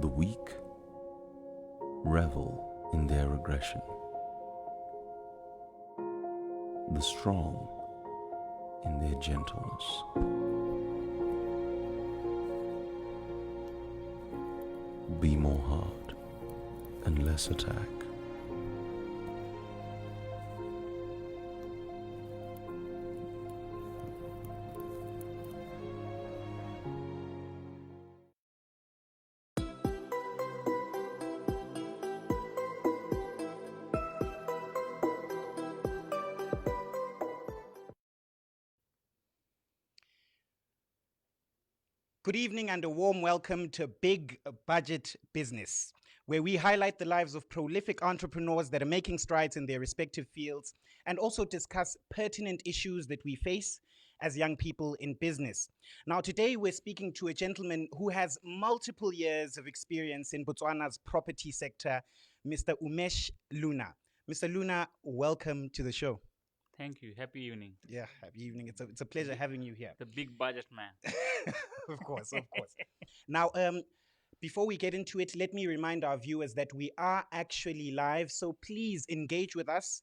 The weak revel in their aggression. The strong in their gentleness. Be more hard and less attack. Good evening and a warm welcome to Big Budget Business, where we highlight the lives of prolific entrepreneurs that are making strides in their respective fields and also discuss pertinent issues that we face as young people in business. Now, today we're speaking to a gentleman who has multiple years of experience in Botswana's property sector, Mr. Umesh Loona. Mr. Loona, welcome to the show. Thank you. Happy evening. Yeah, happy evening. It's a pleasure having you here. The big budget man. Of course, of course. Now, before we get into it, let me remind our viewers that we are actually live. So please engage with us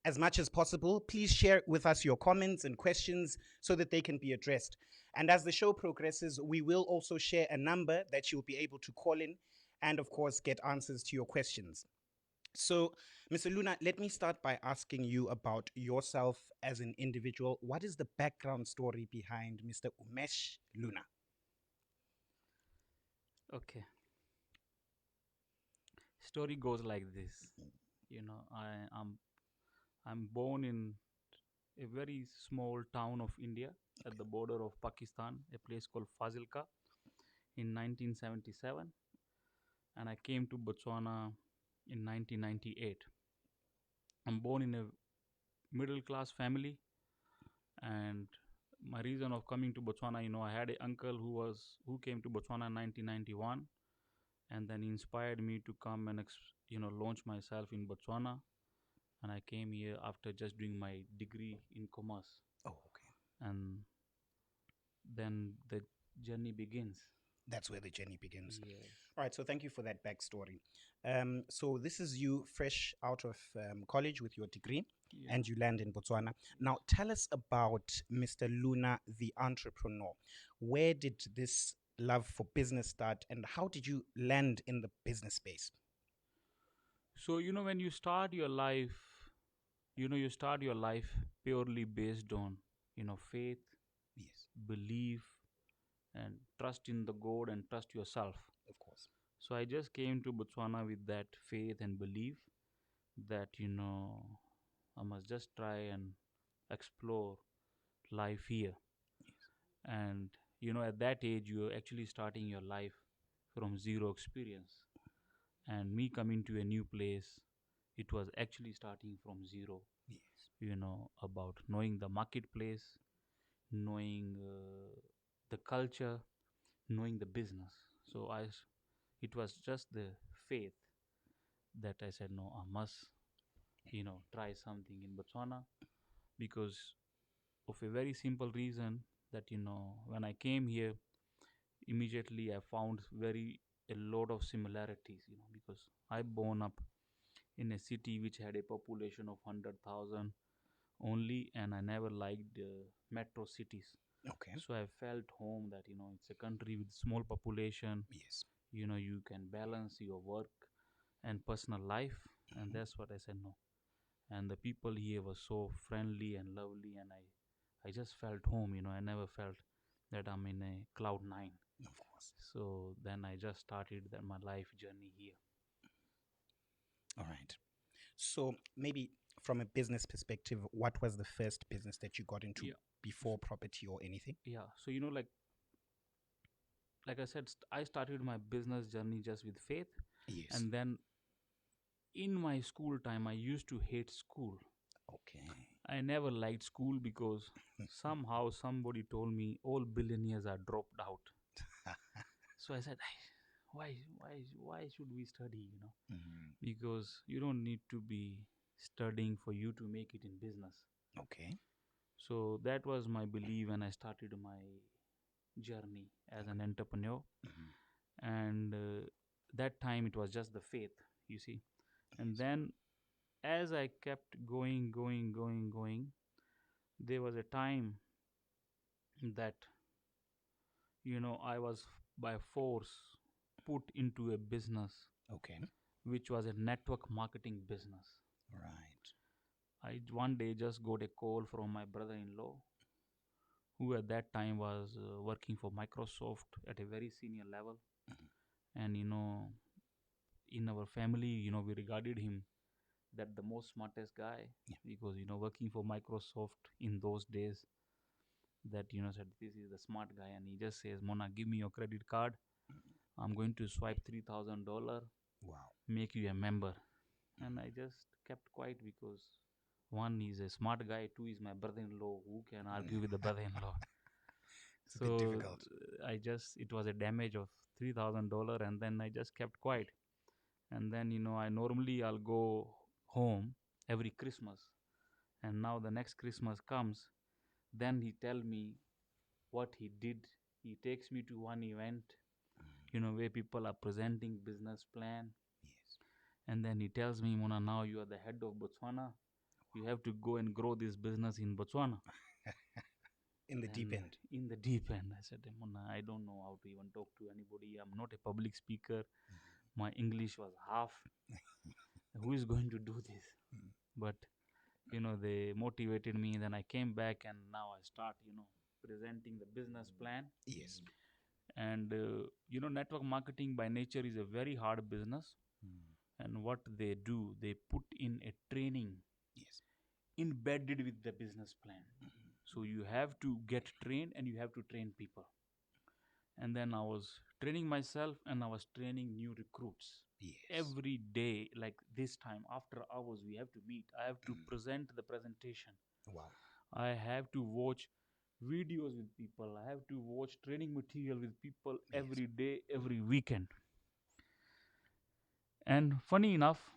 as much as possible. Please share with us your comments and questions so that they can be addressed. And as the show progresses, we will also share a number that you'll be able to call in and, of course, get answers to your questions. So, Mr. Loona, let me start by asking you about yourself as an individual. What is the background story behind Mr. Umesh Loona? Okay. Story goes like this. I'm born in a very small town of India at the border of Pakistan, a place called Fazilka in 1977, and I came to Botswana in 1998. I'm born in a middle class family, and my reason of coming to Botswana, I had an uncle who came to Botswana in 1991, and then inspired me to come and launch myself in Botswana. And I came here after just doing my degree in commerce, Oh, okay. and then the journey begins. That's where the journey begins. Yes. All right, so thank you for that backstory. So this is you fresh out of college with your degree, Yeah. and you land in Botswana. Now, tell us about Mr. Loona, the entrepreneur. Where did this love for business start, and how did you land in the business space? So when you start your life, you start your life purely based on faith, Yes, belief, and trust in the God and trust yourself. of course. So I just came to Botswana with that faith and belief that I must just try and explore life here. Yes. And at that age, you're actually starting your life from zero experience. And me coming to a new place, it was actually starting from zero. Yes. About knowing the marketplace, knowing the culture, knowing the business. So it was just the faith that I said, no, I must, try something in Botswana, because of a very simple reason that, when I came here, immediately I found very a lot of similarities, because I born up in a city which had a population of 100,000 only, and I never liked metro cities. Okay. So I felt home that it's a country with small population. Yes. You can balance your work and personal life, and Mhm. that's what I said no. And the people here were so friendly and lovely, and I just felt home. I never felt that I'm in a cloud nine. Of course. So then I just started my life journey here. All right. So maybe from a business perspective, what was the first business that you got into Yeah. before property or anything? Yeah. So like I said, I started my business journey just with faith, Yes. and then in my school time, I used to hate school. Okay. I never liked school because somehow somebody told me all billionaires are dropped out. So I said, why should we study? Mhm. Because you don't need to be studying for you to make it in business. Okay. So that was my belief when I started my journey as an entrepreneur. Mhm. And that time it was just the faith, you see. And Yes. then as I kept going, there was a time that I was by force put into a business Okay. which was a network marketing business. Right. I one day just got a call from my brother-in-law, who at that time was working for Microsoft at a very senior level. Mhm. And in our family, we regarded him that the most smartest guy, Yeah. because working for Microsoft in those days, that said this is the smart guy. And he just says, Mona, give me your credit card, Mhm. I'm going to swipe $3,000, Wow. make you a member. And Mhm. I just kept quiet, because one is a smart guy, two is my brother-in-law, who can argue with the brother-in-law. It's a bit So difficult. it was a damage of $3,000, and then I just kept quiet. And then I normally I'll go home every Christmas, and now the next Christmas comes, then he tell me what he did. He takes me to one event, Mm. where people are presenting business plan, Yes. and then he tells me, Mona, now you are the head of Botswana, you have to go and grow this business in Botswana. In the deep And end. in the deep end, I said, Mona, I don't know how to even talk to anybody, I'm not a public speaker, my English was half, who is going to do this? Mm. But they motivated me. Then I came back, and now I start presenting the business plan. Yes. And network marketing by nature is a very hard business. Mm. And what they do, they put in a training Yes. embedded with the business plan. Mhm. So you have to get trained, and you have to train people. And then I was training myself, and I was training new recruits Yes. every day. Like this time, after hours, we have to meet, I have to Mm. present the presentation, Wow. I have to watch videos with people, I have to watch training material with people Yes. every day, every weekend. And funny enough,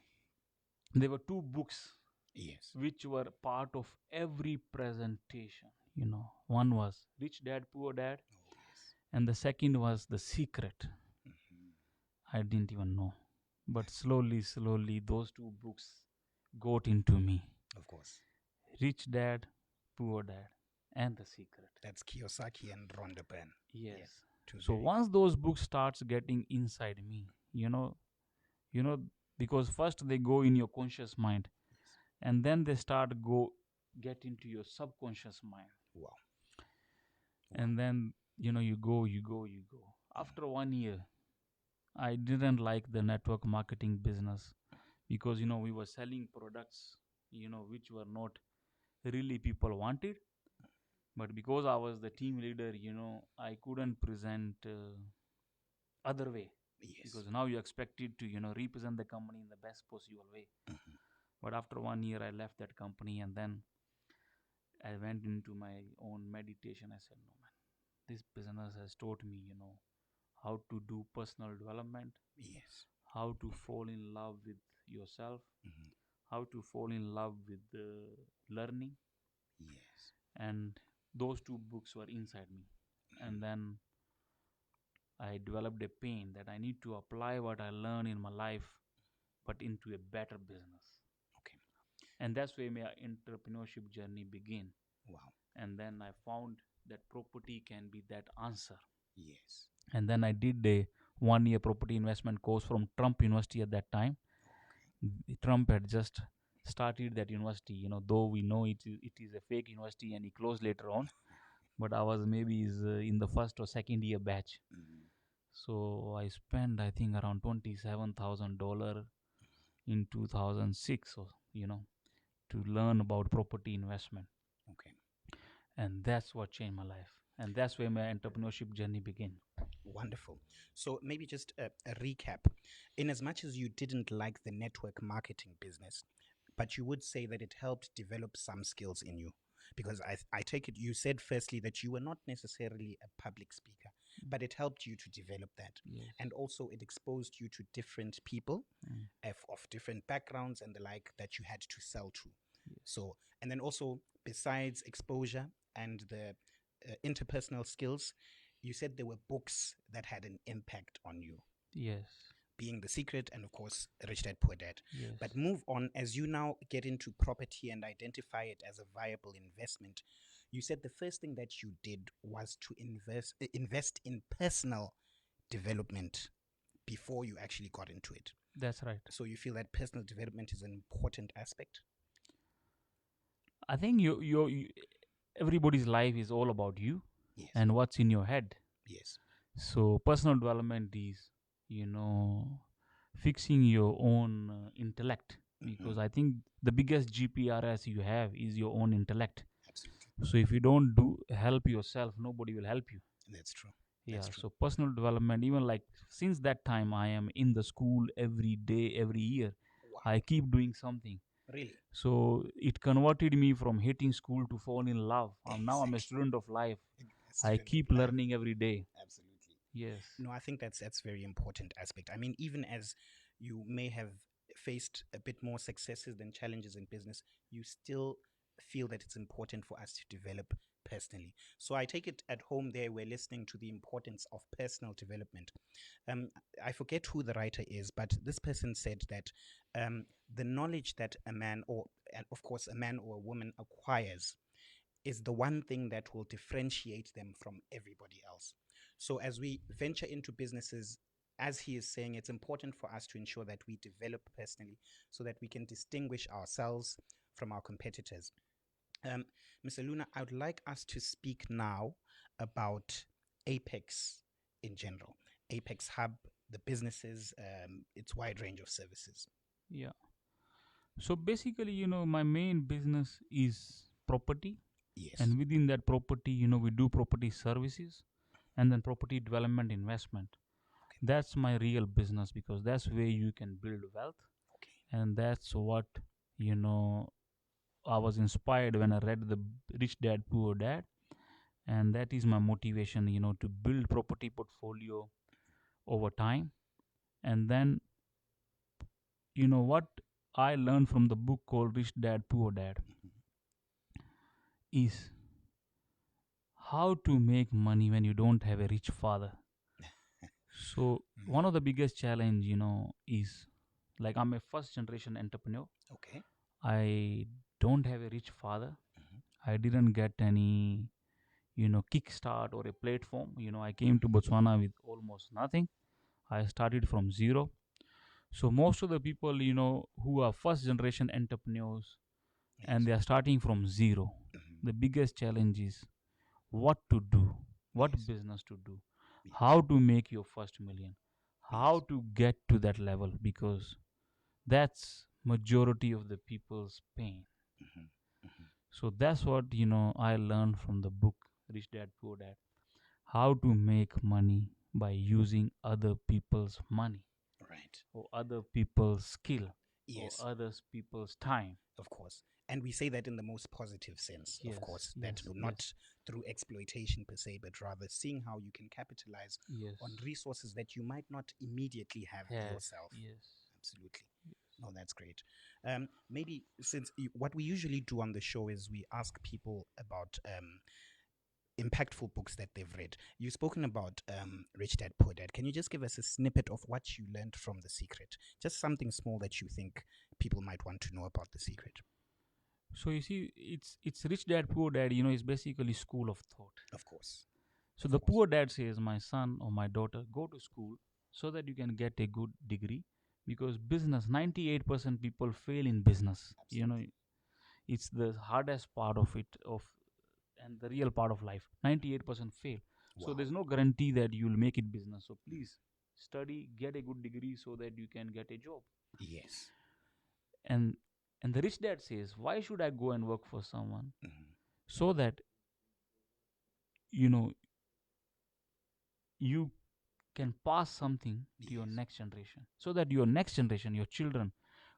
there were two books Yes. which were part of every presentation. One was Rich Dad Poor Dad, Oh, yes. and the second was The Secret. Mhm. I didn't even know. But slowly, those two books got into me: Of course. Rich Dad, Poor Dad, and The Secret. That's Kiyosaki and Rhonda Byrne. Yeah. Yes. Two So very. once those books starts getting inside me, you know, because first they go in your conscious mind, Yes. and then they start go get into your subconscious mind, Wow. Wow. and then you go. After 1 year, I didn't like the network marketing business, because we were selling products which were not really people wanted. But because I was the team leader, I couldn't present other way, Yes. because now you expected to represent the company in the best possible way. Mhm. But after 1 year, I left that company, and then I went into my own meditation. I said, no man, this business has taught me how to do personal development, Yes. how to fall in love with yourself, Mhm. how to fall in love with learning. Yes. And those two books were inside me. Mhm. And then I developed a pain that I need to apply what I learned in my life, but into a better business. Okay. And that's where my entrepreneurship journey began. Wow. And then I found that property can be that answer. Yes. And then I did a 1 year property investment course from Trump University at that time. Trump had just started that university, though we know it is a fake university, and he closed later on. But I was maybe in the first or second year batch. Mhm. So I spent, I think, around $27,000 in 2006, or to learn about property investment. Okay. And that's what changed my life. And that's where my entrepreneurship journey began. Wonderful. So maybe just a recap. In as much as you didn't like the network marketing business, but you would say that it helped develop some skills in you. Because I take it you said firstly that you were not necessarily a public speaker, but it helped you to develop that. Yes. And also it exposed you to different people Mm. of different backgrounds and the like that you had to sell to. Yes. So, and then also besides exposure and the interpersonal skills, you said there were books that had an impact on you. Yes. being The Secret, and of course, Rich Dad Poor Dad. Yes. But move on as you now get into property and identify it as a viable investment. You said the first thing that you did was to invest in personal development before you actually got into it. That's right. So you feel that personal development is an important aspect? I think everybody's life is all about you Yes. and what's in your head. Yes. So personal development is, fixing your own intellect, because I think the biggest GPRS you have is your own intellect. Absolutely. So if you don't do help yourself, nobody will help you. That's true. Yeah. That's true. So personal development, even like since that time, I am in the school every day, every year. Wow. I keep doing something. Really? So it converted me from hating school to fall in love. Now I'm a Exactly. student of life. A I student of keep life. learning every day. Absolutely. Yes. No, I think that's very important aspect. I mean, even as you may have faced a bit more successes than challenges in business, you still feel that it's important for us to develop personally. So I take it at home there we're listening to the importance of personal development. I forget who the writer is, but this person said that the knowledge that a man or, and of course, a man or a woman acquires is the one thing that will differentiate them from everybody else. So as we venture into businesses, as he is saying, it's important for us to ensure that we develop personally so that we can distinguish ourselves from our competitors. Mr. Luna, I would like us to speak now about Apex in general. Apex Hub, the businesses, its wide range of services. Yeah. So basically, my main business is property. Yes. And within that property, we do property services and then property development investment. Okay. That's my real business, because that's where you can build wealth. Okay. And that's what, I was inspired when I read the Rich Dad Poor Dad. And that is my motivation, to build property portfolio over time. And then, what I learned from the book called Rich Dad Poor Dad is how to make money when you don't have a rich father. So one of the biggest challenge, is like I'm a first generation entrepreneur. Okay. I don't have a rich father. Mhm. I didn't get any, kickstart or a platform. I came to Botswana with almost nothing. I started from zero. So most of the people, who are first generation entrepreneurs and they are starting from zero, Mhm. the biggest challenge is what to do, what Yes. business to do, Yes. how to make your first million, how Yes. to get to that level, because that's majority of the people's pain. Mhm. Mhm. So that's what I learned from the book Rich Dad Poor Dad, how to make money by using other people's money Right. or other people's skill or Yes. other people's time. Of course. And we say that in the most positive sense, of Yes, course, that yes, not yes, through exploitation per se, but rather seeing how you can capitalize yes. on resources that you might not immediately have yourself. Yes. Absolutely. No, that's great. Maybe since what we usually do on the show is we ask people about impactful books that they've read. You've spoken about Rich Dad Poor Dad. Can you just give us a snippet of what you learned from The Secret? Just something small that you think people might want to know about The Secret. So you see, it's Rich Dad Poor Dad. Is basically school of thought. Of course. So Of the course. poor dad says, "My son or my daughter, go to school so that you can get a good degree, because business 98% people fail in business. Absolutely. It's the hardest part of it and the real part of life. 98% fail. So Wow. there's no guarantee that you'll make it business. So please study, get a good degree so that you can get a job." Yes. And the rich dad says, "Why should I go and work for someone? Mhm. So that you know you can pass something to your Yes. next generation, so that your next generation, your children,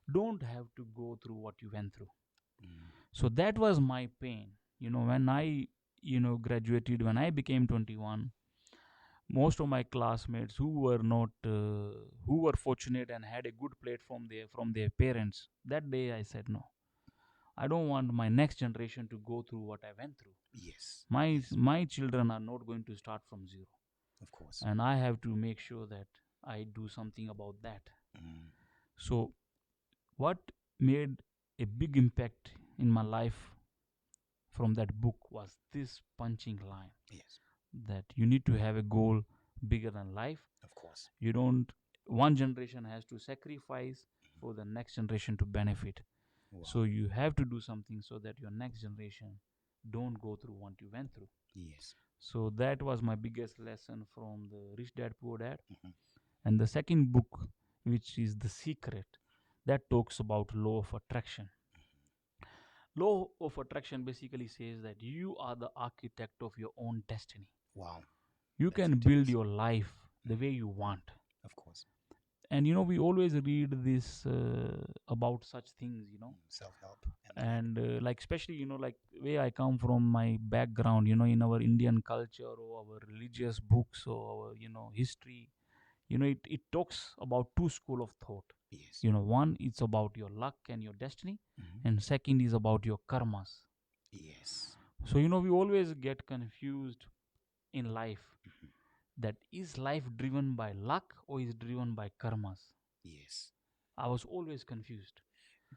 don't have to go through what you went through." Mm. So that was my pain. When I graduated, when I became 21, most of my classmates who were not who were fortunate and had a good platform there from their parents, that day I said, no, I don't want my next generation to go through what I went through. Yes. my Yes. my children are not going to start from zero, Of course. and I have to make sure that I do something about that. Mm. So, what made a big impact in my life from that book was this punching line Yes, that you need to have a goal bigger than life. of course. You don't, one generation has to sacrifice for the next generation to benefit. Wow. So, you have to do something so that your next generation don't go through what you went through. Yes. So, that was my biggest lesson from the Rich Dad Poor Dad. Mhm. And the second book, which is The Secret, that talks about law of attraction. Law of attraction basically says that you are the architect of your own destiny. Wow. You That's can build intense. your life the way you want. Of course. And we always read this about such things, Self-help and the like. and like especially like where I come from, my background, in our Indian culture or our religious books or our history, it talks about two school of thought. Yes. One, it's about your luck and your destiny, Mhm. and second is about your karmas. Yes. So we always get confused in life, Mhm. that is life driven by luck or is driven by karmas. Yes. I was always confused.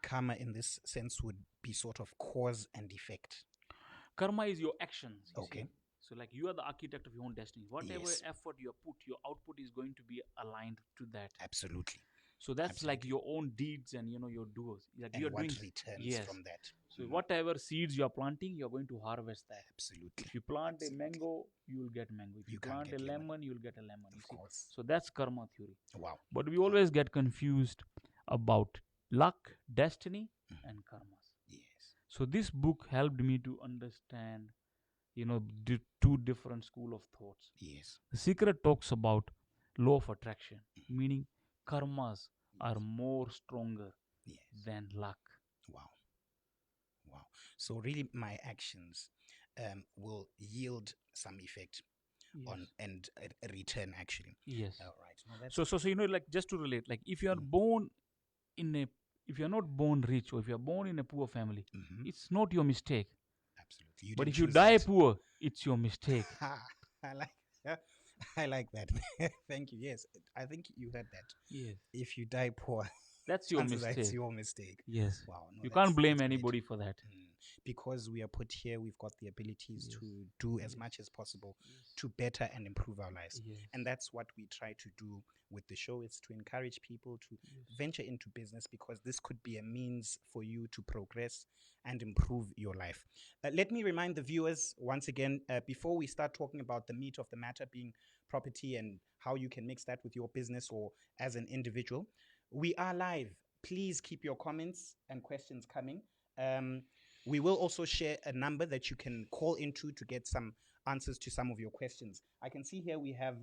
Karma in this sense would be sort of cause and effect. Karma is your actions, you Okay. see. So like you are the architect of your own destiny. Whatever Yes. effort you put, your output is going to be aligned to that. Absolutely. So that's like Absolutely. your own deeds and your doers. Like And you're what doing, returns yes. from that. So Mm. whatever seeds you're planting, you're going to harvest that. Absolutely. If you plant a Absolutely. mango, you will get mango. If you, You can't plant a get lemon. lemon, you will get a lemon. You Of see? course. So that's karma theory. Wow. But we always get confused about luck, destiny, Mhm. and karmas. Yes. So this book helped me to understand, two different school of thoughts. Yes. The Secret talks about law of attraction, meaning karmas are more stronger Yes. than luck. Wow. Wow. So really my actions will yield some effect on and a return actually. Yes. All right. No, that's So like just to relate, like if you are Mm. born in a, if you are not born rich or if you are born in a poor family, Mhm. it's not your mistake. Absolutely. You But didn't if you choose die that. poor, it's your mistake. I like I like that. Thank you. Yes, I think you heard that. Yes. If you die poor, That's your chances are it's mistake. your mistake. Yes. Wow, no, You can't blame that's great. anybody for that. Because we are put here, we've got the abilities Yes. to do as Yes. much as possible Yes. to better and improve our lives. Yes. And that's what we try to do with the show. It's to encourage people to Yes. venture into business because this could be a means for you to progress and improve your life. Let me remind the viewers once again, before we start talking about the meat of the matter being property and how you can mix that with your business or as an individual, we are live. Please keep your comments and questions coming. We will also share a number that you can call into to get some answers to some of your questions. I can see here we have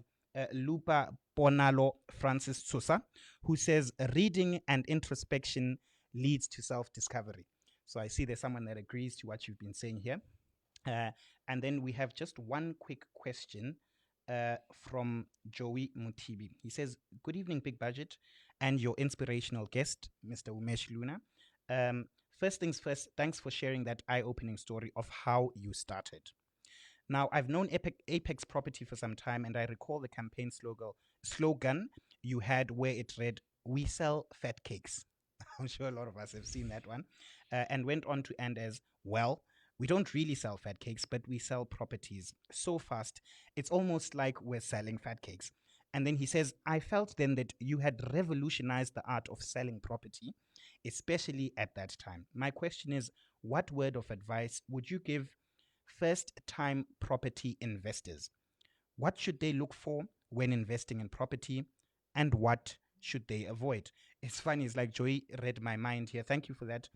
Lupa Bonalo Francis Sosa, who says reading and introspection leads to self-discovery. So I see there's someone that agrees to what you've been saying here. And then we have just one quick question from Joey Mutibi. He says, "Good evening, Big Budget, and your inspirational guest, Mr. Umesh Loona. First things first, thanks for sharing that eye-opening story of how you started. Now, I've known Apex Property for some time, and I recall the campaign slogan you had where it read, 'We sell fat cakes.' I'm sure a lot of us have seen that one. And went on to end as, 'Well, we don't really sell fat cakes, but we sell properties so fast, it's almost like we're selling fat cakes.' And then he says, 'I felt then that you had revolutionized the art of selling property, especially at that time. My question is, what word of advice would you give first-time property investors? What should they look for when investing in property, and what should they avoid?'" It's funny, it's like Joey read my mind here. Thank you for that.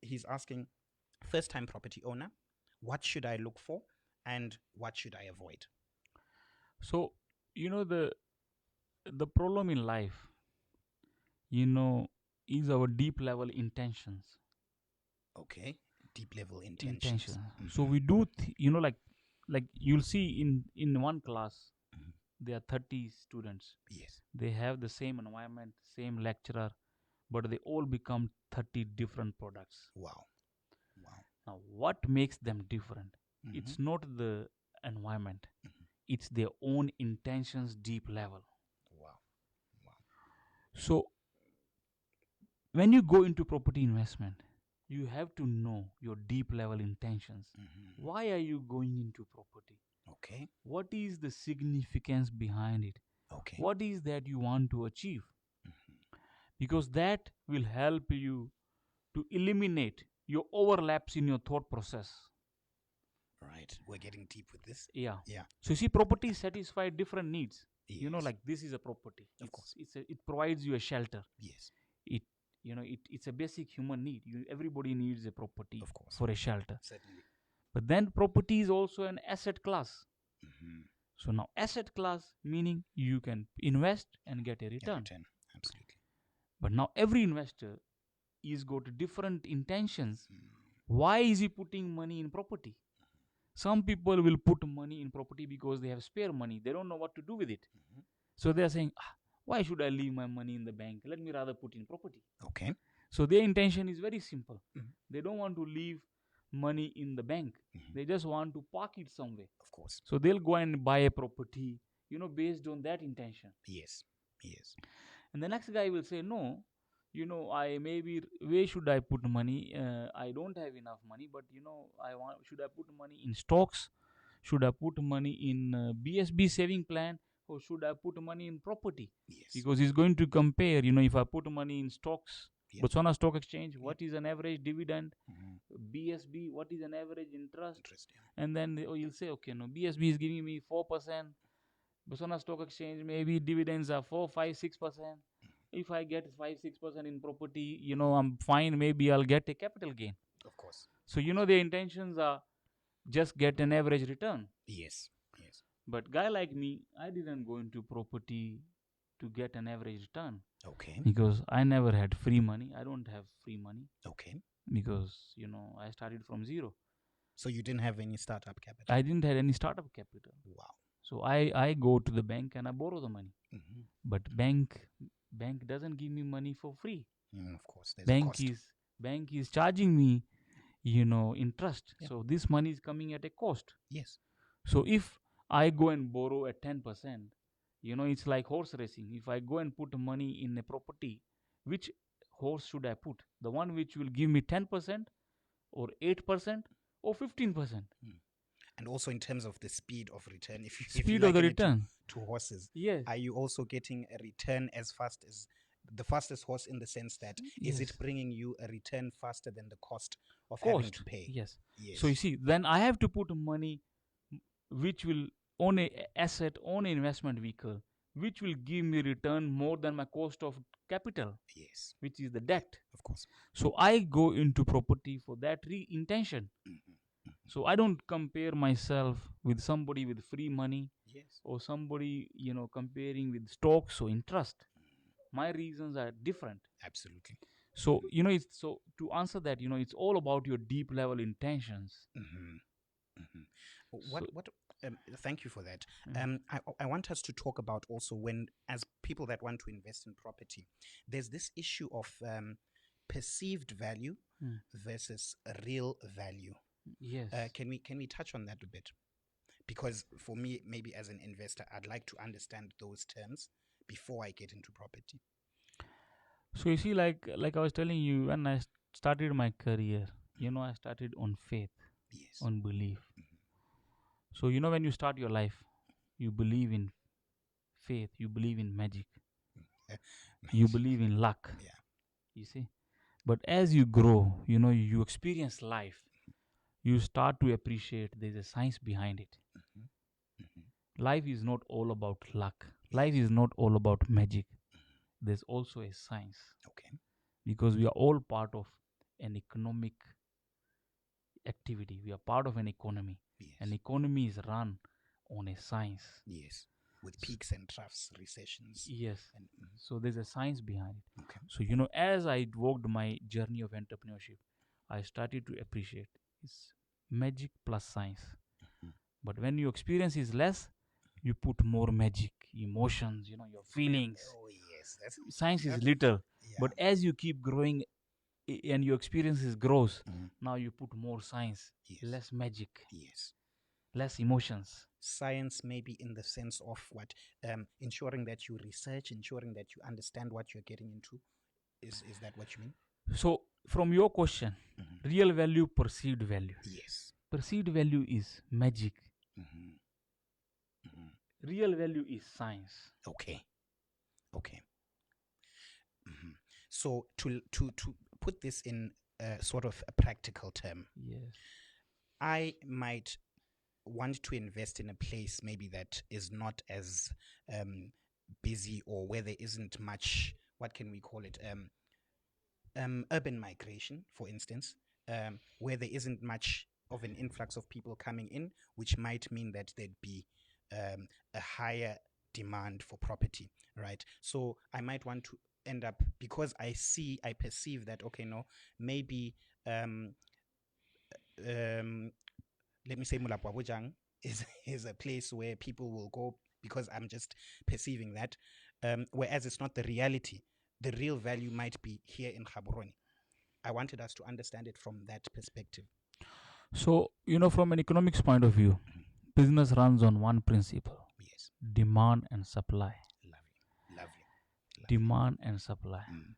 He's asking, first-time property owner, what should I look for and what should I avoid? So, the problem in life, is our deep level intentions. Okay, deep level intentions. Intentions. Mhm. So we do, like you'll see in one class, Mhm. there are 30 students. Yes. They have the same environment, same lecturer, but they all become 30 different products. Wow. Wow. Now, what makes them different? Mhm. It's not the environment, Mhm. it's their own intentions, deep level. Wow. So when you go into property investment, you have to know your deep level intentions. Why are you going into property? Okay. What is the significance behind it? Okay. What is that you want to achieve? Because that will help you to eliminate your overlaps in your thought process. Right. We're getting deep with this. Yeah. Yeah. So you see, property satisfy different needs. Yes. Like this is a property. Of course. It provides you a shelter. Yes. It's a basic human need. Everybody needs a property Of course. for a shelter. Certainly. But then property is also an asset class. Mm-hmm. So now asset class meaning you can invest and get a Yeah, return. Absolutely. But now every investor is got different intentions. Why is he putting money in property? Some people will put money in property because they have spare money. They don't know what to do with it. So they are saying, why should I leave my money in the bank? Let me rather put in property. Okay. So their intention is very simple. They don't want to leave money in the bank. They just want to park it somewhere. Of course. So they'll go and buy a property, based on that intention. Yes. Yes. And the next guy will say, no, where should I put money? I don't have enough money, but should I put money in stocks? Should I put money in BSB saving plan? Or should I put money in property? Yes. Because he's going to compare, if I put money in stocks, Yeah. Botswana Stock Exchange, what is an average dividend? BSB, what is an average interest? And then he'll say, okay, no, BSB is giving me 4%. Botswana Stock Exchange, maybe dividends are 4, 5, 6%. If I get 5, 6% in property, I'm fine. Maybe I'll get a capital gain. Of course. So, their intentions are just get an average return. Yes. Yes. But guy like me, I didn't go into property to get an average return. Okay. Because I never had free money. I don't have free money. Okay. Because, I started from zero. So you didn't have any startup capital? I didn't have any startup capital. Wow. So I go to the bank and I borrow the money. But bank doesn't give me money for free. Of course. There's a cost. Bank is charging me, interest. Yeah. So this money is coming at a cost. Yes. So if I go and borrow at 10%, it's like horse racing. If I go and put money in a property, which horse should I put? The one which will give me 10% or 8% or 15%? And also in terms of the speed of return, if you Speed of the liken it return. to horses, Yes. are you also getting a return as fast as the fastest horse, in the sense that is it Yes. bringing you a return faster than the cost of having to pay? Yes. Yes. So you see, then I have to put money which will own a asset, own an investment vehicle, which will give me return more than my cost of capital, Yes. which is the debt. Of course. So I go into property for that intention. So I don't compare myself with somebody with free money. Yes. Or somebody, comparing with stocks or interest. My reasons are different. Absolutely. So, so to answer that, it's all about your deep level intentions. Thank you for that. I want us to talk about also, when, as people that want to invest in property, there's this issue of perceived value versus real value. Yes. Can we touch on that a bit? Because for me, maybe as an investor, I'd like to understand those terms before I get into property. So you see, like I was telling you, when I started my career, I started on faith, Yes. on belief. So when you start your life, you believe in faith, you believe in magic, you believe in luck. Yeah. You see, but as you grow, you experience life, you start to appreciate there's a science behind it. Life is not all about luck. Life is not all about magic. There's also a science. Okay. Because we are all part of an economic activity. We are part of an economy. Yes. An economy is run on a science. Yes. With peaks and troughs, recessions. Yes. And, So there's a science behind it. okay. So, as I walked my journey of entrepreneurship, I started to appreciate it's magic plus science. But when your experience is less, you put more magic, emotions, your feelings. Oh, yes. Science is little. Yeah. But as you keep growing and your experiences grows, now you put more science, Yes. less magic. Yes. less emotions. Science maybe in the sense of what, ensuring that you research, ensuring that you understand what you're getting into. Is that what you mean? So, from your question, Mhm. real value, perceived value. Yes. Perceived value is magic. Hmm. Hmm. Real value is science. Okay. Okay. Hmm. So to put this in sort of a practical term, Yes. I might want to invest in a place maybe that is not as um, busy, or where there isn't much, what can we call it, urban migration, for instance, where there isn't much of an influx of people coming in, which might mean that there'd be a higher demand for property, right? So I might want to end up, because I perceive that, okay, no, maybe um, um, let me say Mulapwa Bojang is a place where people will go, because I'm just perceiving that, whereas it's not the reality. The real value might be here in Gaborone. I wanted us to understand it from that perspective. So, from an economics point of view, Mhm. business runs on one principle: Yes, demand and supply. lovely, lovely, lovely. Demand and supply. Mm,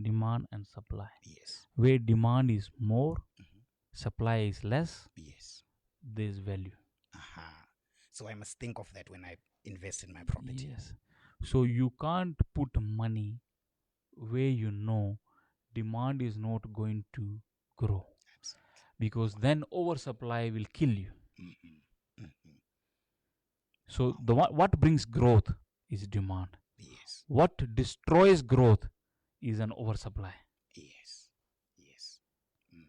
Demand and supply. yes, Where demand is more, mhm, supply is less, yes. there's value. Aha. So I must think of that when I invest in my property. Yes. So you can't put money where demand is not going to grow, Absolutely. because then oversupply will kill you. Mm-hmm. Mm-hmm. So Wow. what brings growth is demand. Yes, What destroys growth is an oversupply. yes, yes. Mm.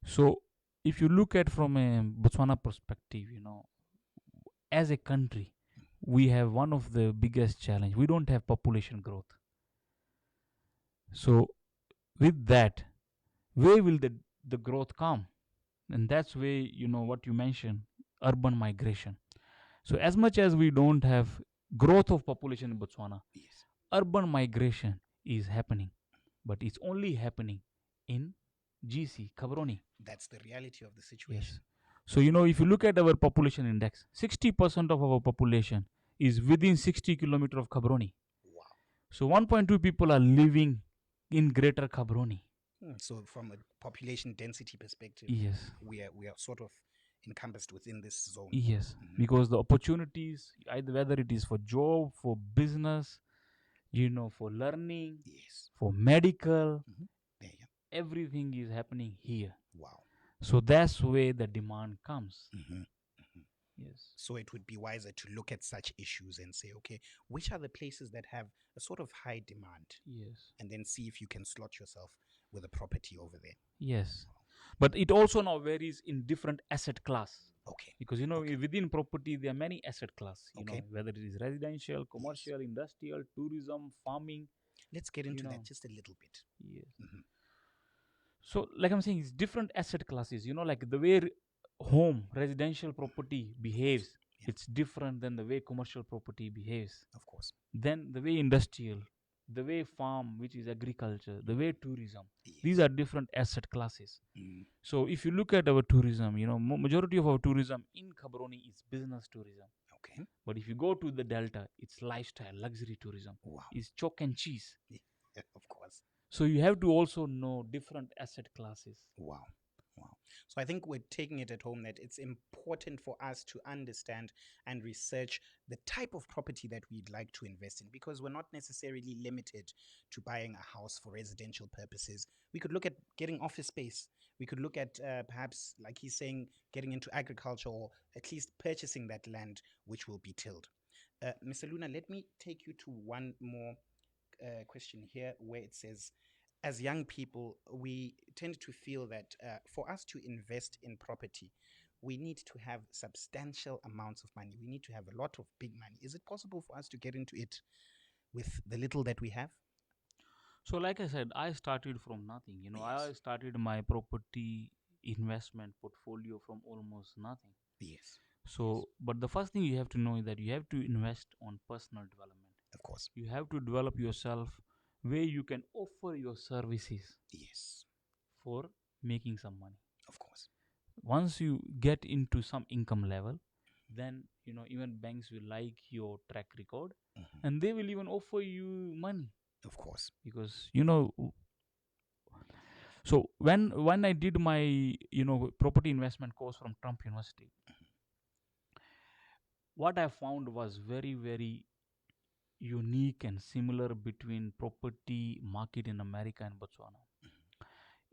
So if you look at from a Botswana perspective, as a country, we have one of the biggest challenge. We don't have population growth. So with that, where will the growth come? And that's where, what you mentioned, urban migration. So as much as we don't have growth of population in Botswana, Yes, urban migration is happening, but it's only happening in GC, Cabroni. that's the reality of the situation. Yes. So, if you look at our population index, 60% of our population is within 60 kilometer of Cabroni. Wow. So 1.2 people are living in greater Cabroni. So from a population density perspective, Yes. we are sort of encompassed within this zone. Yes. Mhm. Because the opportunities, either whether it is for job, for business, for learning, Yes. for medical, Hmm. There you everything is happening here. go. Wow. So that's where the demand comes. Hmm. Yes. So it would be wiser to look at such issues and say, okay, which are the places that have a sort of high demand, Yes. and then see if you can slot yourself with a property over there. Yes. But it also now varies in different asset class. Okay. Because Okay. within property there are many asset class, Okay. whether it is residential, Yes. commercial, industrial, tourism, farming, Let's get you into know that just a little bit. yes. Hmm. So like I'm saying, it's different asset classes, like the way home residential property Of course. behaves, Yeah. it's different than the way commercial property behaves. Of course. Then the way industrial, the way farm, which is agriculture, the way tourism, these Yes. are different asset classes. Mm. So if you look at our tourism, majority of our tourism in Khabaroni is business tourism. Okay. But if you go to the Delta, it's lifestyle, luxury tourism. Wow. It's chalk and cheese. Yeah, of course. So you have to also know different asset classes. Wow. Wow. So I think we're taking it at home that it's important for us to understand and research the type of property that we'd like to invest in, because we're not necessarily limited to buying a house for residential purposes. We could look at getting office space. We could look at perhaps, like he's saying, getting into agriculture, or at least purchasing that land which will be tilled. Mr. Luna, let me take you to one more question here, where it says, as young people, we tend to feel that for us to invest in property, we need to have substantial amounts of money. We need to have a lot of big money. Is it possible for us to get into it with the little that we have? So like I said, I started from nothing. Yes. I started my property investment portfolio from almost nothing. Yes. So, but the first thing you have to know is that you have to invest on personal development. Of course. You have to develop yourself where you can offer your services Yes. for making some money. Of course. Once you get into some income level, then even banks will like your track record, Mhm. and they will even offer you money Of course. because so when I did my property investment course from Trump University, what I found was very very unique and similar between property market in America and Botswana.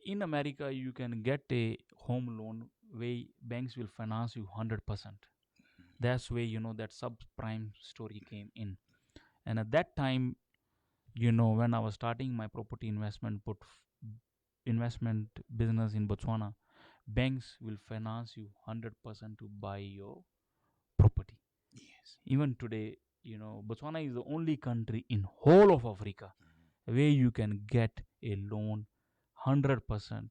In America, you can get a home loan where banks will finance you 100%. That's where that subprime story came in. And at that time, when I was starting my property investment business in Botswana, banks will finance you 100% to buy your property. Yes. Even today, Botswana is the only country in whole of Africa where you can get a loan 100%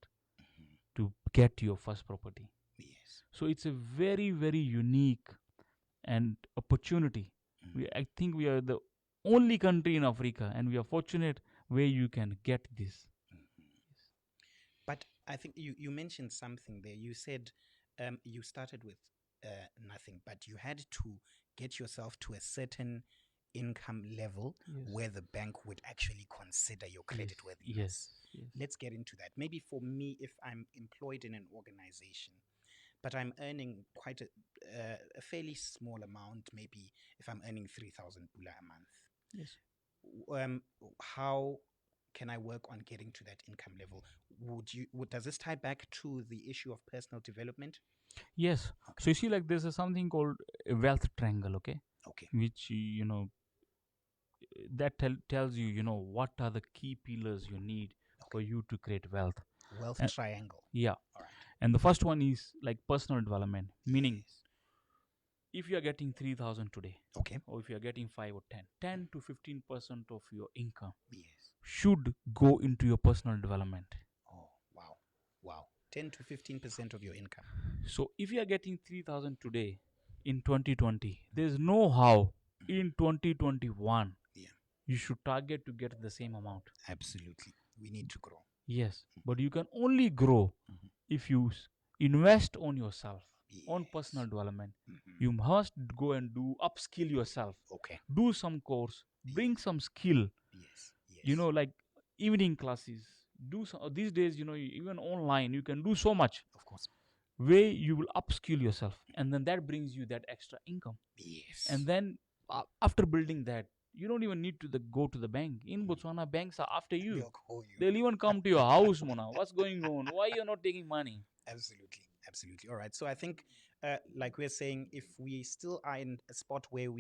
to get your first property. Yes. So it's a very very unique and opportunity. I think we are the only country in Africa, and we are fortunate where you can get this. But I think you mentioned something there. You said you started with nothing, but you had to get yourself to a certain income level Yes. where the bank would actually consider your credit worthiness. Yes. Let's get into that. Maybe for me, if I'm employed in an organization, but I'm earning quite a fairly small amount, maybe if I'm earning 3,000 pula a month, Yes. how can I work on getting to that income level? Does this tie back to the issue of personal development? Yes. Okay. So you see, like there's something called a wealth triangle, okay? Okay. Which that tells you what are the key pillars you need for you to create wealth. Wealth And- triangle. Yeah. All right. And the first one is like personal development, meaning Yes. if you are getting 3,000 today, Okay. or if you are getting 5 or 10 to 15% of your income Yes. should go into your personal development. Oh, wow. Wow. 10 to 15% of your income. So if you are getting 3,000 today in 2020, there's no how in 2021 Yeah. you should target to get the same amount. Absolutely. We need to grow. Yes, but you can only grow Mhm. if you invest on yourself, on Yes. personal development. Mhm. You must go and do upskill yourself, Okay. do some course, bring some skill. Yes. Yes. Like evening classes. Do some, these days. Even online, you can do so much Of course. where you will upskill yourself, and then that brings you that extra income. Yes. And then after building that, you don't even need to go to the bank. In Botswana, banks are after you. They'll call you. They'll even come to your house, Mona. What's going on? Why you're not taking money? Absolutely. Absolutely. All right. So I think, like we're saying, if we still are in a spot where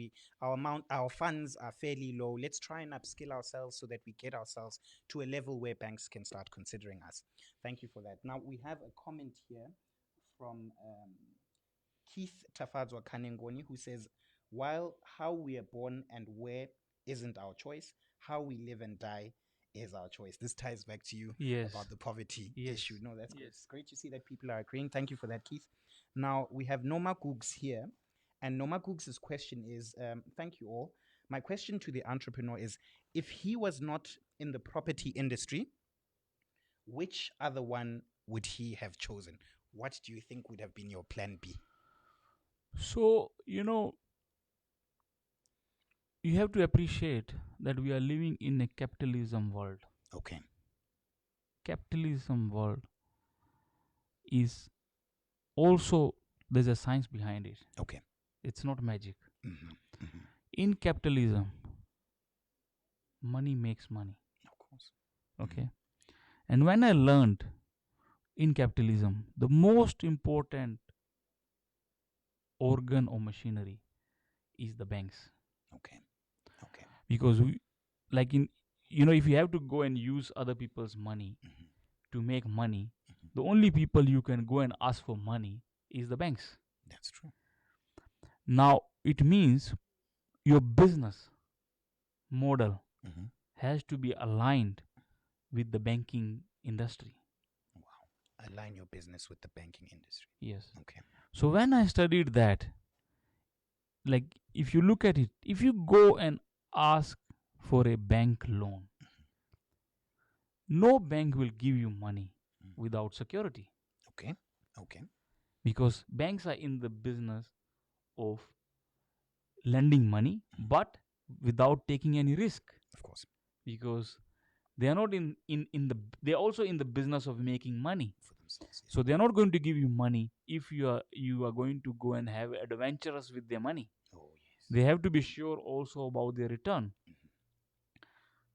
our funds are fairly low, let's try and upskill ourselves so that we get ourselves to a level where banks can start considering us. Thank you for that. Now we have a comment here from Keith Tafadzwa Kanengoni, who says, while how we are born and where isn't our choice, how we live and die is our choice. This ties back to you Yes. about the poverty Yes. issue. No, that's good. Yes. It's great to see that people are agreeing. Thank you for that, Keith. Now we have Noma Googs here. And Noma Googs' question is, thank you all. My question to the entrepreneur is, if he was not in the property industry, which other one would he have chosen? What do you think would have been your plan B? So, you have to appreciate that we are living in a capitalism world. Okay. Capitalism world is also, there's a science behind it. Okay. It's not magic. Mm-hmm. Mm-hmm. In capitalism, money makes money. Of course. Okay. And when I learned in capitalism, the most important organ or machinery is the banks. Okay. Okay. Because like if you have to go and use other people's money Mm-hmm. to make money, the only people you can go and ask for money is the banks. That's true. Now it means your business model Mm-hmm. has to be aligned with the banking industry. Wow. Align your business with the banking industry. Yes. Okay. So when I studied that, like if you look at it, if you go and ask for a bank loan, no bank will give you money without security. Okay. Okay. because banks are in the business of lending money, but without taking any risk, Of course. because they are not they're also in the business of making money. For themselves. Yeah. So they are not going to give you money if you are going to go and have adventurous with their money. Oh, yes. They have to be sure also about their return.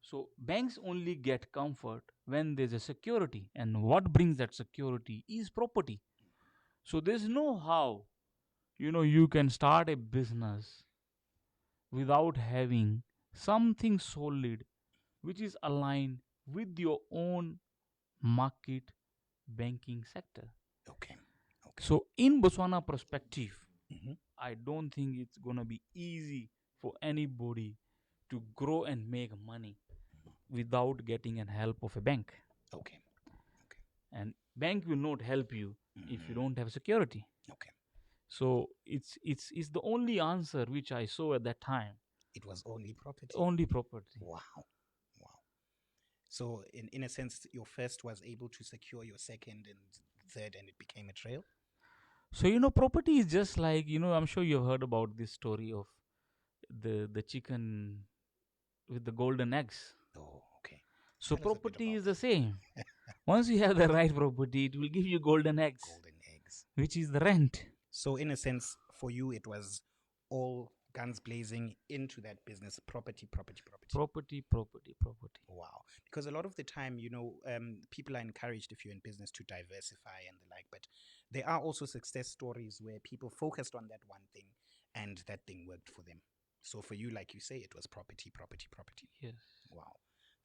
So banks only get comfort when there's a security, and what brings that security is property. So there's no how you can start a business without having something solid which is aligned with your own market banking sector. Okay. Okay. So in Botswana perspective, Mhm. I don't think it's gonna be easy for anybody to grow and make money without getting an help of a bank. Okay. Okay. And bank will not help you if you Mhm. don't have security. Okay. So it's the only answer which I saw at that time. It was only property. Only property. Wow. Wow. So in a sense, your first was able to secure your second and third, and it became a trail. So property is just like, I'm sure you've heard about this story of the chicken with the golden eggs. Oh, okay. So Tell us a bit property about is the that. same. Once you have the right property, it will give you golden eggs, Golden eggs. which is the rent. So in a sense, for you, it was all guns blazing into that business. Property, property, property. Property, property, property. Wow. Because a lot of the time, people are encouraged, if you're in business, to diversify and the like. But there are also success stories where people focused on that one thing and that thing worked for them. So for you, like you say, it was property, property, property. Yes. Wow.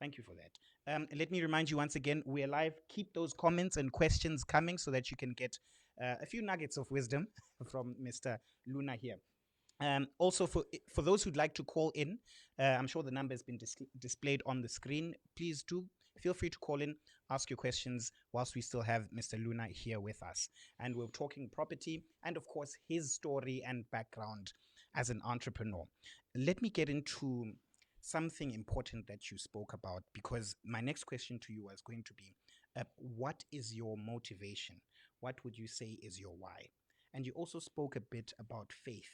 Thank you for that. Let me remind you once again, we're live. Keep those comments and questions coming so that you can get a few nuggets of wisdom from Mr. Loona here. Also, for those who'd like to call in, I'm sure the number has been displayed on the screen. Please do feel free to call in, ask your questions whilst we still have Mr. Loona here with us. And we're talking property and, of course, his story and background as an entrepreneur. Let me get into something important that you spoke about, because my next question to you was going to be, what is your motivation? What would you say is your why? And you also spoke a bit about faith.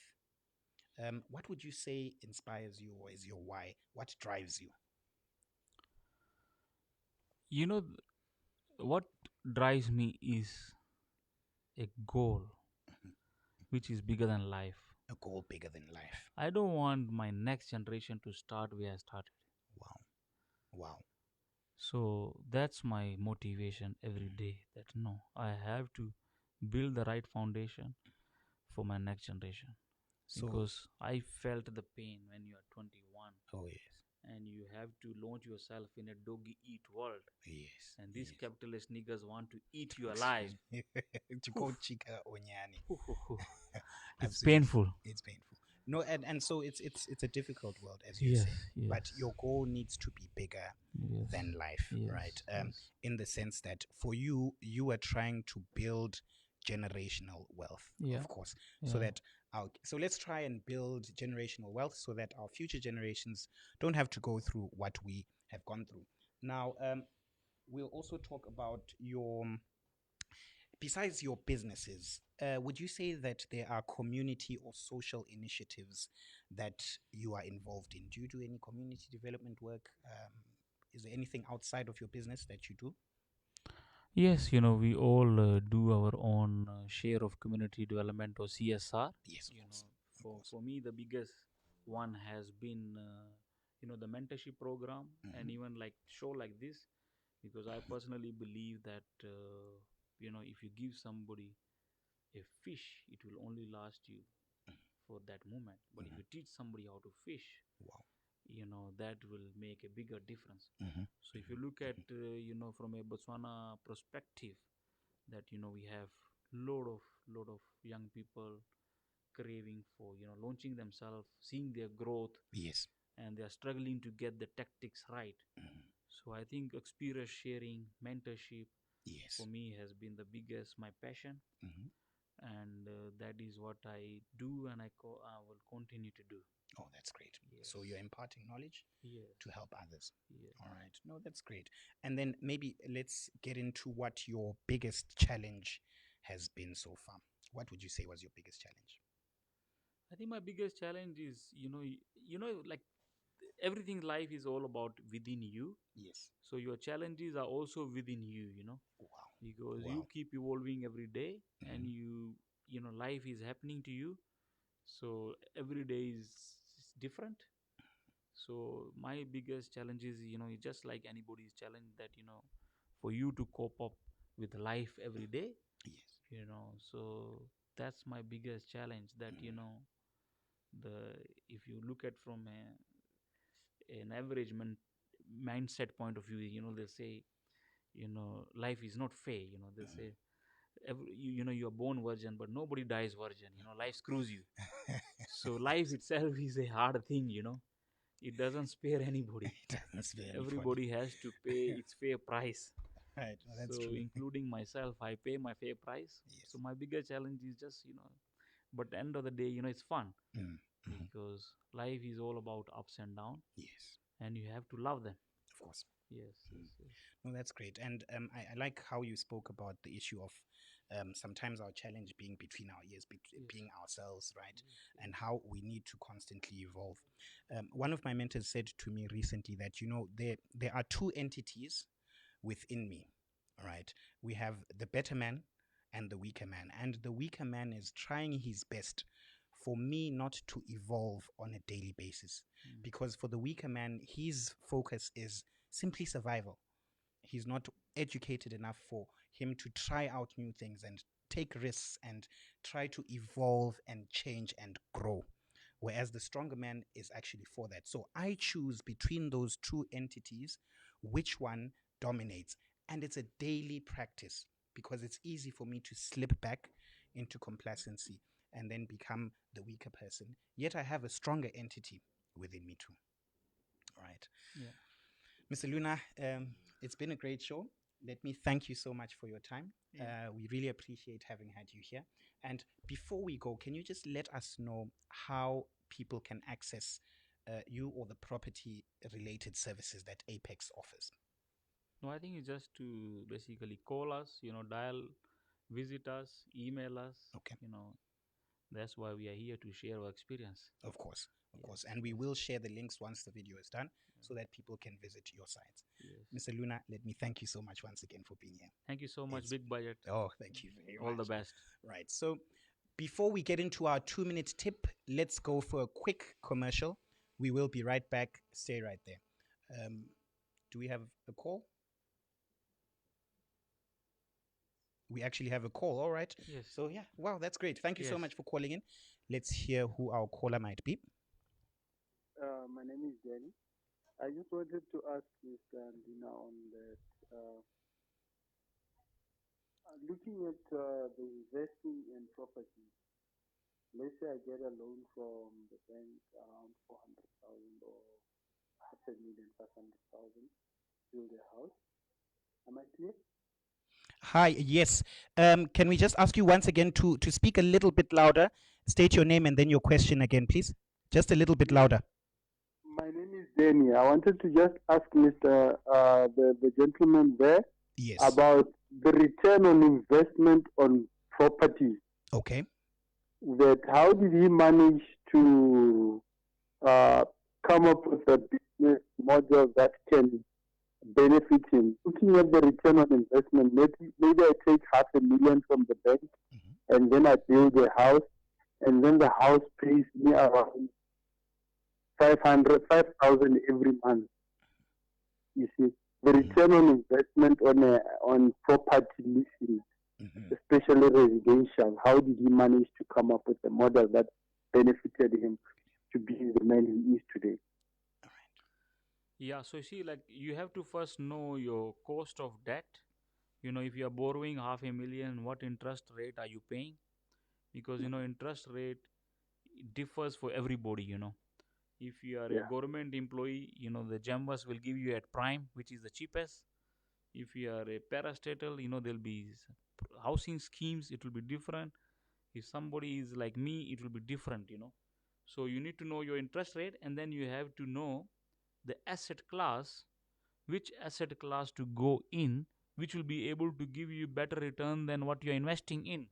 What would you say inspires you, or is your why? What drives you? You know, what drives me is a goal Mhm. which is bigger than life. A goal bigger than life. I don't want my next generation to start where I started. Wow. Wow. So that's my motivation every day, that no, I have to build the right foundation for my next generation. So, Because I felt the pain when you are 21 oh, yes. and you have to launch yourself in a doggy eat world. Yes. And these yes. capitalist niggas want to eat you alive. To go chika onyani. It's Absolutely. painful. It's painful. No, and so it's a difficult world, as you Yes, say. yes. But your goal needs to be bigger Yes. than life, Yes, right? yes. In the sense that for you, you are trying to build generational wealth, Yeah. of course, so Yeah. that so let's try and build generational wealth so that our future generations don't have to go through what we have gone through. Now, we'll also talk about besides your businesses, would you say that there are community or social initiatives that you are involved in? Do you do any community development work? Is there anything outside of your business that you do? Yes, we all do our own share of community development or CSR. Yes, of You course. know, Of for course. for me, the biggest one has been the mentorship program, and Mhm. even like show like this, because I personally believe that if you give somebody a fish, it will only last you for that moment. But if Mhm. you teach somebody how to fish, Wow. that will make a bigger difference. Mhm. So if you look at from a Botswana perspective, that we have lot of young people craving for launching themselves, seeing their growth, Yes. and they are struggling to get the tactics right. Mhm. So I think experience sharing, mentorship Yes. for me has been the biggest my passion, Mhm. and that is what I do, and I will continue to do. Oh, that's great. Yes. So you're imparting knowledge Yes. to help others. Yes. All right. No, that's great. And then maybe let's get into what your biggest challenge has been so far. what would you say was your biggest challenge? I think my biggest challenge is, like everything in life is all about within you. Yes. So your challenges are also within you, Wow. because you Wow. keep evolving every day, and Mhm. life is happening to you. So every day is different. So my biggest challenge is, it's just like anybody's challenge, that, for you to cope up with life every day, Yes. so that's my biggest challenge, that, Mhm. the if you look at from an average mindset point of view, they say, life is not fair, they Mhm. say, you're born virgin, but nobody dies virgin, life screws you. So life itself is a hard thing, it doesn't spare anybody. It doesn't spare anybody. Everybody has to pay its fair price. Right. Well, that's So true. including myself, I pay my fair price. So Yes. my biggest challenge is just, but at the end of the day, it's fun, Mm. Mhm. because life is all about ups and downs, Yes. and you have to love them. Of course. Yes, Mm. yes, yes. No, that's great. And I like how you spoke about the issue of sometimes our challenge being between our ears, Yes, being ourselves, right? yes, And yes. how we need to constantly evolve. One of my mentors said to me recently that, there are two entities within me, right? We have the better man and the weaker man. And the weaker man is trying his best for me not to evolve on a daily basis. Mm. Because for the weaker man, his focus is simply survival. He's not educated enough for him to try out new things and take risks and try to evolve and change and grow. Whereas the stronger man is actually for that. So I choose between those two entities which one dominates. And it's a daily practice because it's easy for me to slip back into complacency and then become the weaker person. Yet I have a stronger entity within me too. All right. Yeah. Mr. Luna, it's been a great show. Let me thank you so much for your time. Yeah. We really appreciate having had you here. And before we go, can you just let us know how people can access you or the property related services that Apex offers? No, I think it's just to basically call us, dial, visit us, email us, Okay, you know. That's why we are here, to share our experience. of course, of Yes, course. And we yes, will share the links once the video is done yeah, so that people can visit your sites. yes. Mr. Luna, let me thank you so much once again for being here. Thank you so much, It's Big Budget. Oh, thank you very All the much. best. Right. So before we get into our 2 minute tip, let's go for a quick commercial. We will be right back. Stay right there. Do we have a call? We actually have a call. All right. Yes, So, yeah, wow, that's great. Thank you so yes. much for calling in. Let's hear who our caller might be. My name is Danny. I just wanted to ask Mr. Andina on that. Looking at the investing in property, let's say I get a loan from the bank around 400,000 or half a million, 500,000, build a house. Am I clear? Hi. Yes. Can we just ask you once again to speak a little bit louder? State your name and then your question again, please. Just a little bit Yes. louder. My name is Danny. I wanted to just ask Mr. The gentleman there Yes. about the return on investment on property. Okay. That how did he manage to uh, come up with a business model that can benefit him? Looking at the return on investment, maybe I take 500,000 from the bank Mhm. and then I build a house, and then the house pays me around 5,000 every month. You see, the Mhm. return on investment on property leasing, Mhm. especially residential, how did he manage to come up with a model that benefited him to be the man he is today? All right. Yeah, so you see, like, you have to first know your cost of debt. If you are borrowing half a million, what interest rate are you paying? Because, interest rate differs for everybody, If you are a Yeah, government employee, the Jambas will give you at prime, which is the cheapest. If you are a parastatal, there'll be housing schemes, it will be different. If somebody is like me, it will be different. So you need to know your interest rate, and then you have to know the asset class, which asset class to go in, which will be able to give you better return than what you're investing in.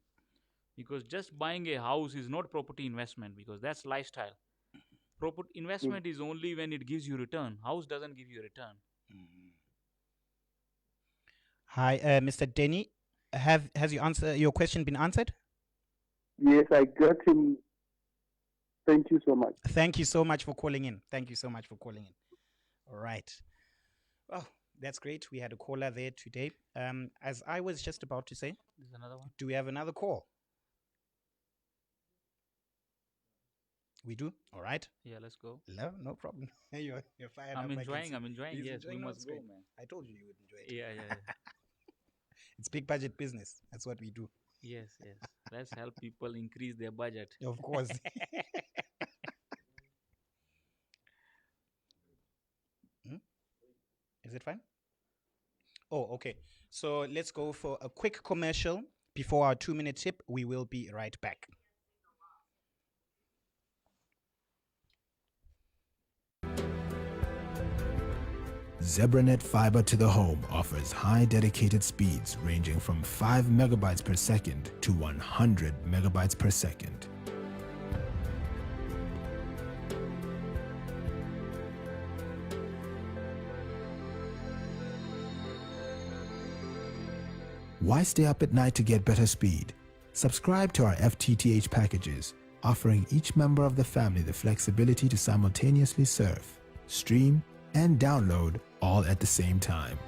because just buying a house is not property investment, because that's lifestyle. Property investment is only when it gives you return. House doesn't give you return. Hi, Mr. Denny. Has your question been answered? Yes, I got him. Thank you so much. Thank you so much for calling in. Thank you so much for calling in. All right. Well, that's great. We had a caller there today. As I was just about to say, There's another one. do we have another call? We do. All right. Yeah, let's go. No problem. you're fired up. I'm I can enjoying. see. I'm enjoying. He's Yes, enjoying. we No, must it's go, great. man. I told you would enjoy it. Yeah, yeah, yeah. It's big budget business. That's what we do. Yes, yes. Let's help people increase their budget. Of course. Hmm? Is it fine? Oh, okay. So let's go for a quick commercial before our 2-minute tip. We will be right back. ZebraNet Fiber to the Home offers high dedicated speeds ranging from 5 megabytes per second to 100 megabytes per second. Why stay up at night to get better speed? Subscribe to our FTTH packages, offering each member of the family the flexibility to simultaneously surf, stream, and download all at the same time.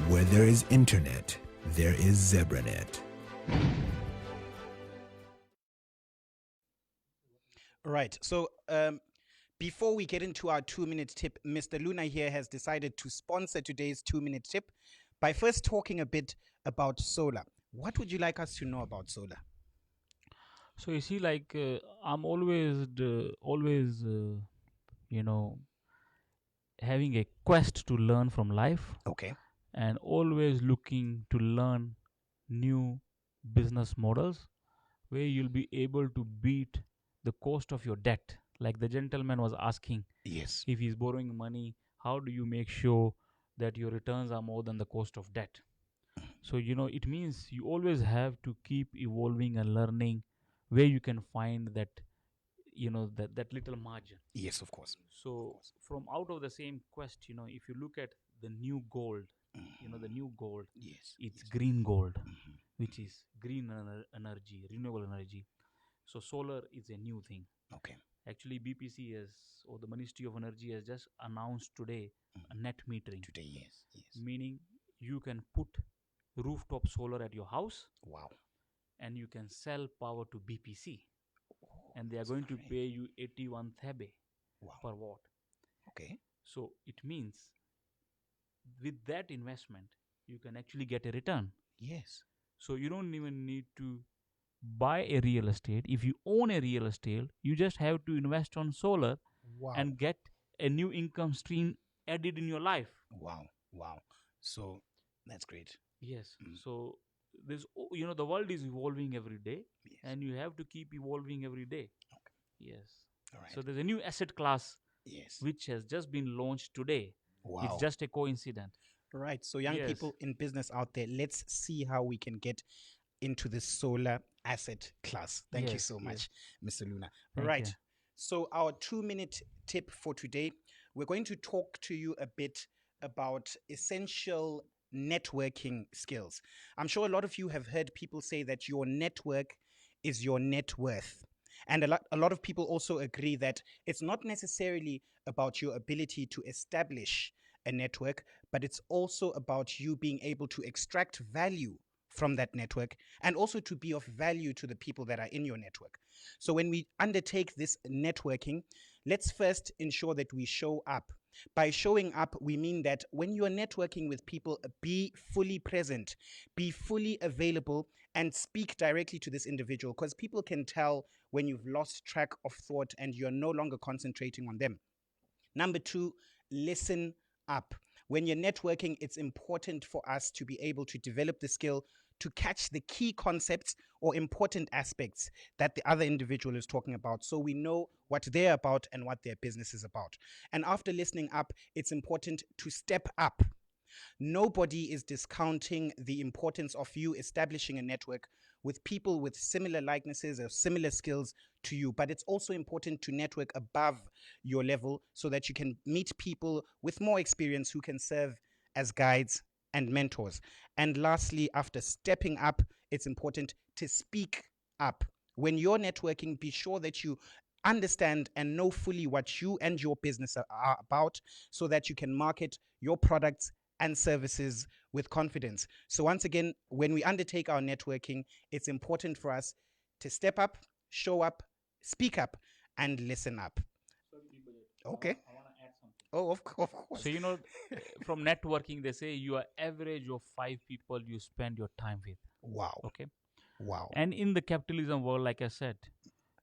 Where there is internet, there is ZebraNet. Right. So before we get into our 2-minute tip, Mr. Loona here has decided to sponsor today's 2-minute tip by first talking a bit about solar. What would you like us to know about solar? So you see, like I'm always, you know, having a quest to learn from life, Okay. and always looking to learn new business models where you'll be able to beat the cost of your debt. Like the gentleman was asking, Yes. if he's borrowing money, how do you make sure that your returns are more than the cost of debt? So, it means you always have to keep evolving and learning where you can find that, that little margin. Yes, of course. So, from out of the same quest, if you look at the new gold, the new gold, Yes. it's green gold, which is green energy, renewable energy. So solar is a new thing. Okay. Actually, BPC or the Ministry of Energy has just announced today a net metering. Today, yes. Meaning you can put rooftop solar at your house. Wow. And you can sell power to BPC. And they are going to pay you 81 thebe per watt. Okay. So it means with that investment, you can actually get a return. Yes. So you don't even need to buy a real estate. If you own a real estate, you just have to invest on solar and get a new income stream added in your life. Wow. So that's great. Yes. So there's, the world is evolving every day, and you have to keep evolving every day. Okay. Yes. All right. So there's a new asset class, which has just been launched today. Wow. It's just a coincidence. Right. So young people in business out there, let's see how we can get into the solar asset class. Thank you so much, Mr. Loona. Right. So our 2-minute tip for today, we're going to talk to you a bit about essential networking skills. I'm sure a lot of you have heard people say that your network is your net worth. And a lot of people also agree that it's not necessarily about your ability to establish a network, but it's also about you being able to extract value from that network and also to be of value to the people that are in your network. So when we undertake this networking, let's first ensure that we show up. By showing up, we mean that when you're networking with people, be fully present, be fully available, and speak directly to this individual, because people can tell when you've lost track of thought and you're no longer concentrating on them. Number 2, listen up. When you're networking, it's important for us to be able to develop the skill to catch the key concepts or important aspects that the other individual is talking about, so we know what they're about and what their business is about. And after listening up, it's important to step up. Nobody is discounting the importance of you establishing a network with people with similar likenesses or similar skills to you. But it's also important to network above your level so that you can meet people with more experience who can serve as guides and mentors. And lastly, after stepping up, it's important to speak up. When you're networking, be sure that you understand and know fully what you and your business are about so that you can market your products and services with confidence. So once again, when we undertake our networking, it's important for us to step up, show up, speak up, and listen up. Okay. I want to add something. Oh, of course. So, from networking, they say you are average of 5 people you spend your time with. Wow. Okay. Wow. And in the capitalism world, like I said,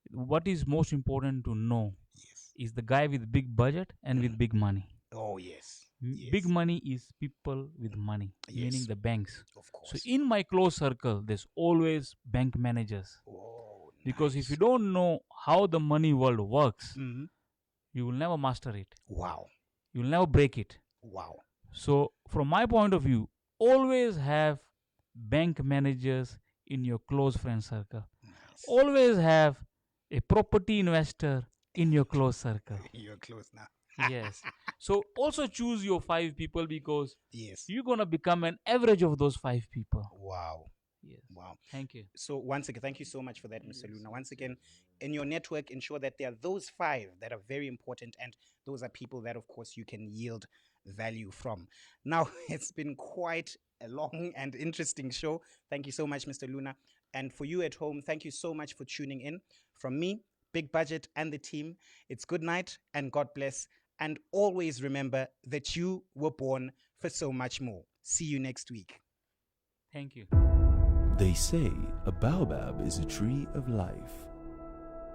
what is most important to know Yes. is the guy with big budget and with big money. Oh, yes. Yes. Big money is people with money, meaning Yes. the banks. Of course. So in my close circle, there's always bank managers. Oh, Because if nice. you don't know how the money world works, Mhm. you will never master it. Wow. You will never break it. Wow. So from my point of view, always have bank managers in your close friend circle. Nice. Always have a property investor in your close circle. You're close now. Yes. So also choose your 5 people because Yes. you're going to become an average of those 5 people. Wow. Yes. Wow. Thank you. So once again, thank you so much for that, Mr. Loona. Once again, in your network, ensure that there are those 5 that are very important, and those are people that, of course, you can yield value from. Now, it's been quite a long and interesting show. Thank you so much, Mr. Loona. And for you at home, thank you so much for tuning in. From me, Big Budget, and the team, it's good night and God bless. And always remember that you were born for so much more. See you next week. Thank you. They say a baobab is a tree of life.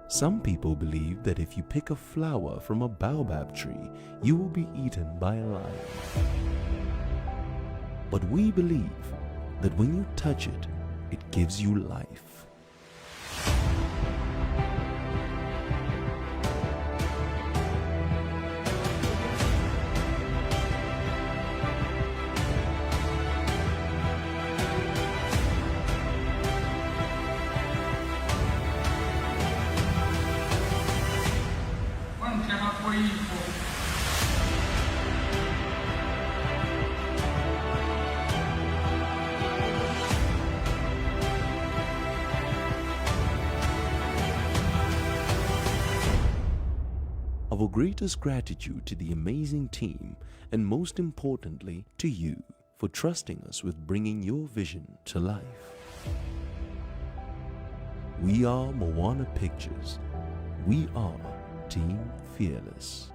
Some people believe that if you pick a flower from a baobab tree, you will be eaten by a lion. But we believe that when you touch it, it gives you life. Our greatest gratitude to the amazing team, and most importantly to you for trusting us with bringing your vision to life. We are Moana Pictures. We are Team Fearless.